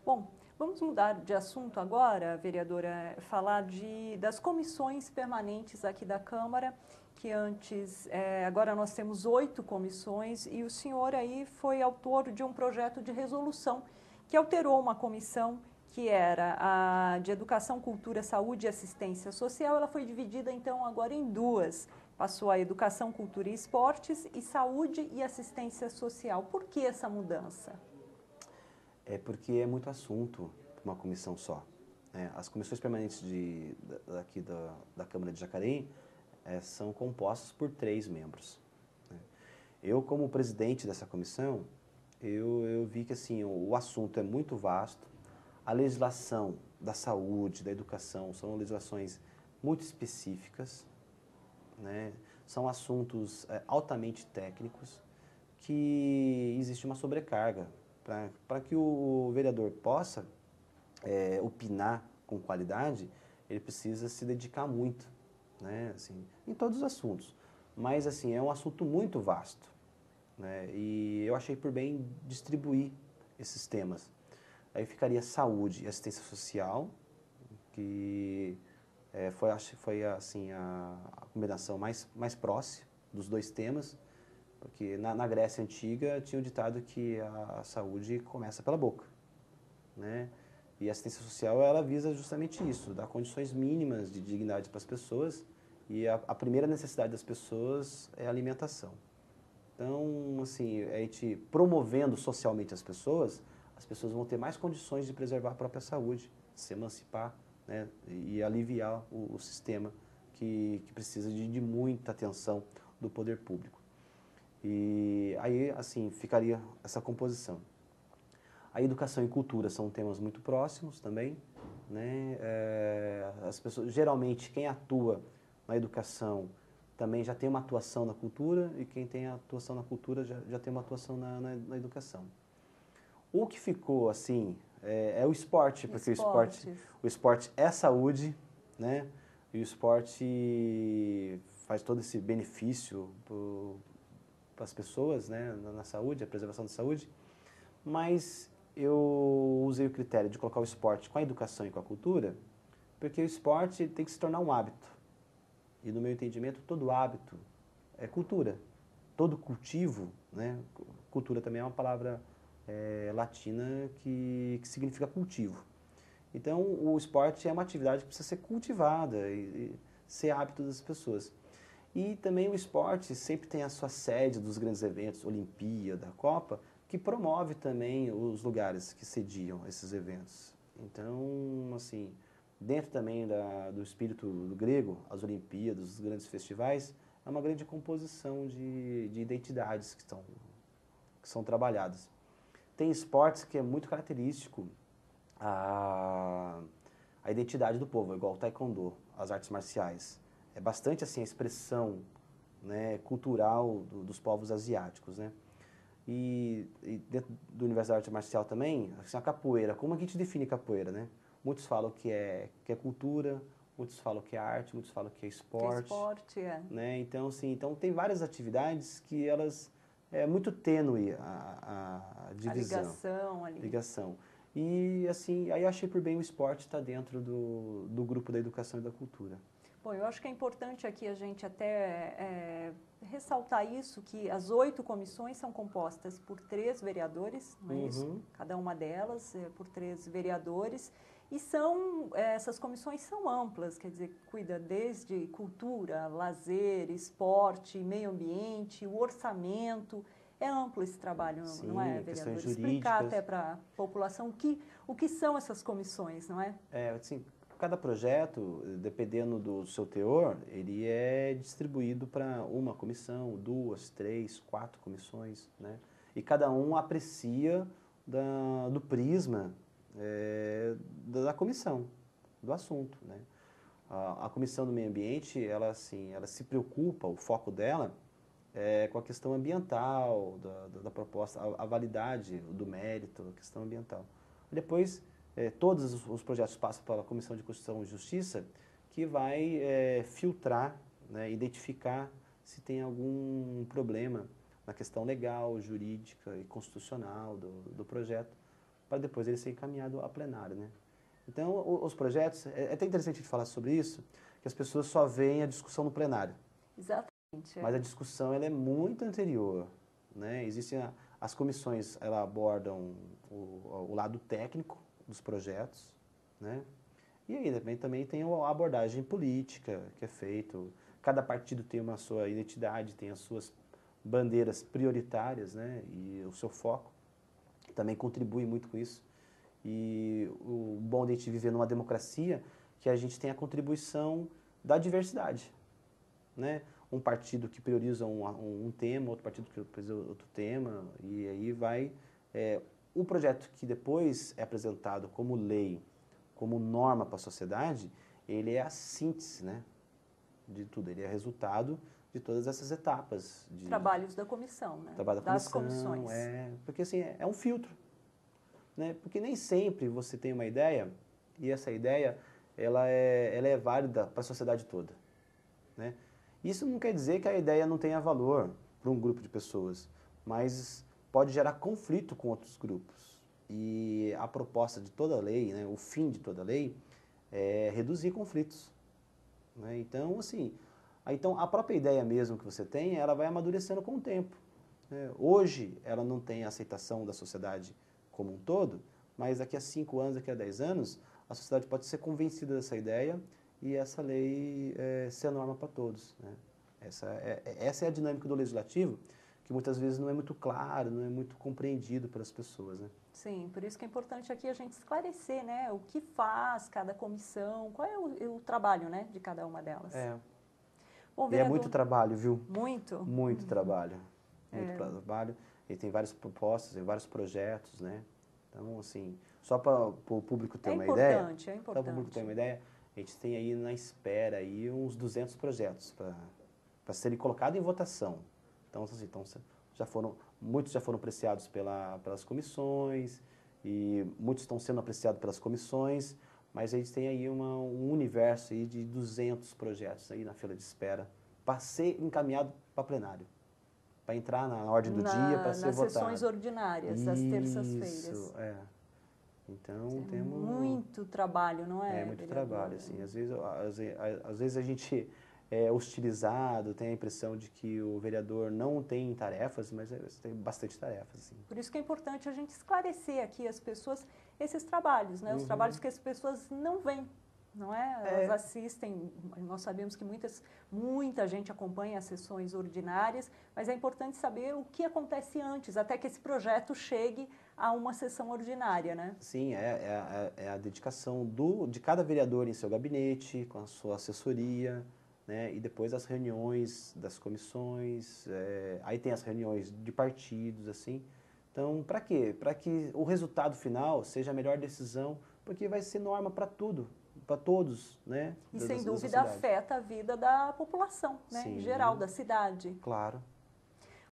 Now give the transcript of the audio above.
Bom, vamos mudar de assunto agora, vereadora, falar das comissões permanentes aqui da Câmara, que antes, agora nós temos 8 comissões e o senhor aí foi autor de um projeto de resolução que alterou uma comissão que era a de Educação, Cultura, Saúde e Assistência Social. Ela foi dividida então agora em duas. Passou a Educação, Cultura e Esportes e Saúde e Assistência Social. Por que essa mudança? É porque é muito assunto para uma comissão só, né? As comissões permanentes daqui da Câmara de Jacareí são compostas por 3 membros, né? Eu, como presidente dessa comissão, eu vi que assim, o assunto é muito vasto, a legislação da saúde, da educação, são legislações muito específicas, né? São assuntos altamente técnicos que existe uma sobrecarga para que o vereador possa opinar com qualidade, ele precisa se dedicar muito, né? Assim, em todos os assuntos. Mas assim, é um assunto muito vasto, né? E eu achei por bem distribuir esses temas. Aí ficaria saúde e assistência social, que foi assim, a combinação mais próxima dos 2 temas, porque na Grécia Antiga tinha o ditado que a saúde começa pela boca, né? E a assistência social, ela visa justamente isso, dar condições mínimas de dignidade para as pessoas, e a primeira necessidade das pessoas é a alimentação. Então, assim, a gente promovendo socialmente as pessoas vão ter mais condições de preservar a própria saúde, se emancipar, né? E aliviar o sistema que precisa de muita atenção do poder público. E aí, assim, ficaria essa composição. A educação e cultura são temas muito próximos também, né? As pessoas, geralmente, quem atua na educação também já tem uma atuação na cultura, e quem tem atuação na cultura já tem uma atuação na educação. O que ficou, assim, é o esporte, porque Esportes. o esporte é saúde, né? E o esporte faz todo esse benefício para as pessoas, né, na saúde, a preservação da saúde, mas eu usei o critério de colocar o esporte com a educação e com a cultura, porque o esporte tem que se tornar um hábito. E no meu entendimento, todo hábito é cultura. Todo cultivo, né, cultura também é uma palavra latina que significa cultivo. Então, o esporte é uma atividade que precisa ser cultivada e ser hábito das pessoas. E também o esporte sempre tem a sua sede dos grandes eventos, Olimpíada, Copa, que promove também os lugares que sediam esses eventos. Então, assim, dentro também do espírito do grego, as Olimpíadas, os grandes festivais, é uma grande composição de identidades que são trabalhadas. Tem esportes que é muito característico a, a identidade do povo, igual o taekwondo, as artes marciais. É bastante assim a expressão, né, cultural dos povos asiáticos, né? E dentro do universo da arte marcial também, assim, a capoeira, como a gente define capoeira, né? Muitos falam que é cultura, muitos falam que é arte, muitos falam que é Que esporte, esporte é? né? Então, assim, então tem várias atividades que elas é muito tênue a A divisão, ligação ali. ligação. E assim, aí eu achei por bem o esporte estar dentro do grupo da educação e da cultura. Bom, eu acho que é importante aqui a gente até ressaltar isso, que as 8 comissões são compostas por 3 vereadores, não é isso? Uhum. Cada uma delas por 3 vereadores. E essas comissões são amplas, quer dizer, cuida desde cultura, lazer, esporte, meio ambiente, o orçamento. É amplo esse trabalho, não é, Sim, questões vereador? Explicar até jurídicas. para a população o que são essas comissões, não é? Assim, cada projeto, dependendo do seu teor, ele é distribuído para uma comissão, 2, 3, 4 comissões, né? E cada um aprecia do prisma da comissão, do assunto, né? A comissão do meio ambiente, ela assim, ela se preocupa, o foco dela é com a questão ambiental, da proposta, a validade do mérito, a questão ambiental. Depois, todos os projetos passam pela Comissão de Constituição e Justiça, que vai filtrar, né, identificar se tem algum problema na questão legal, jurídica e constitucional do projeto, para depois ele ser encaminhado a plenário, né? Então, os projetos, é até interessante a gente falar sobre isso, que as pessoas só veem a discussão no plenário. Exatamente. Mas a discussão ela é muito anterior, né? Existem as comissões, elas abordam o lado técnico dos projetos, né? E aí também tem a abordagem política que é feito. Cada partido tem uma sua identidade, tem as suas bandeiras prioritárias, né? E o seu foco também contribui muito com isso. E o bom de a gente viver numa democracia que a gente tem a contribuição da diversidade, né? Um partido que prioriza um tema, outro partido que prioriza outro tema, e aí vai... o projeto que depois é apresentado como lei, como norma para a sociedade, ele é a síntese, né, de tudo, ele é resultado de todas essas etapas. Trabalhos da comissão, né? Trabalho da das comissão, comissões. porque assim, é um filtro, né? Porque nem sempre você tem uma ideia, e essa ideia ela é válida para a sociedade toda, né? Isso não quer dizer que a ideia não tenha valor para um grupo de pessoas, mas pode gerar conflito com outros grupos. E a proposta de toda lei, né, o fim de toda lei, é reduzir conflitos, né? Então, assim, então a própria ideia mesmo que você tem, ela vai amadurecendo com o tempo, né? Hoje, ela não tem a aceitação da sociedade como um todo, mas daqui a 5 anos, daqui a 10 anos, a sociedade pode ser convencida dessa ideia e essa lei ser a norma para todos, né? Essa é a dinâmica do legislativo, que muitas vezes não é muito claro, não é muito compreendido pelas pessoas, né? Sim, por isso que é importante aqui a gente esclarecer, né, o que faz cada comissão, qual é o trabalho, né, de cada uma delas. Bom, E vereador, é muito trabalho, viu? Muito? Muito trabalho. Muito trabalho. E tem várias propostas, tem vários projetos, né? Então, assim, só para o público ter uma ideia... É importante. Só para o público ter uma ideia, a gente tem aí na espera aí uns 200 projetos para serem colocados em votação. Então, assim, muitos já foram apreciados pelas comissões, e muitos estão sendo apreciados pelas comissões, mas a gente tem aí um universo aí de 200 projetos aí na fila de espera para ser encaminhado para plenário, para entrar na ordem do dia, para ser votado. Nas sessões ordinárias, das terças-feiras. Isso, Então, temos... Muito trabalho, não é, muito vereador? trabalho, assim. Às vezes a gente é hostilizado, tem a impressão de que o vereador não tem tarefas, mas tem bastante tarefas, assim. Por isso que é importante a gente esclarecer aqui às pessoas esses trabalhos, né? Os trabalhos que as pessoas não veem, não é? Elas assistem, nós sabemos que muita gente acompanha as sessões ordinárias, mas é importante saber o que acontece antes, até que esse projeto chegue a uma sessão ordinária, né? Sim, é a dedicação de cada vereador em seu gabinete, com a sua assessoria, né? E depois as reuniões das comissões, aí tem as reuniões de partidos, assim. Então, para quê? Para que o resultado final seja a melhor decisão, porque vai ser norma para tudo, para todos, né? E sem dúvida afeta a vida da população, né? Em geral, da cidade. Claro.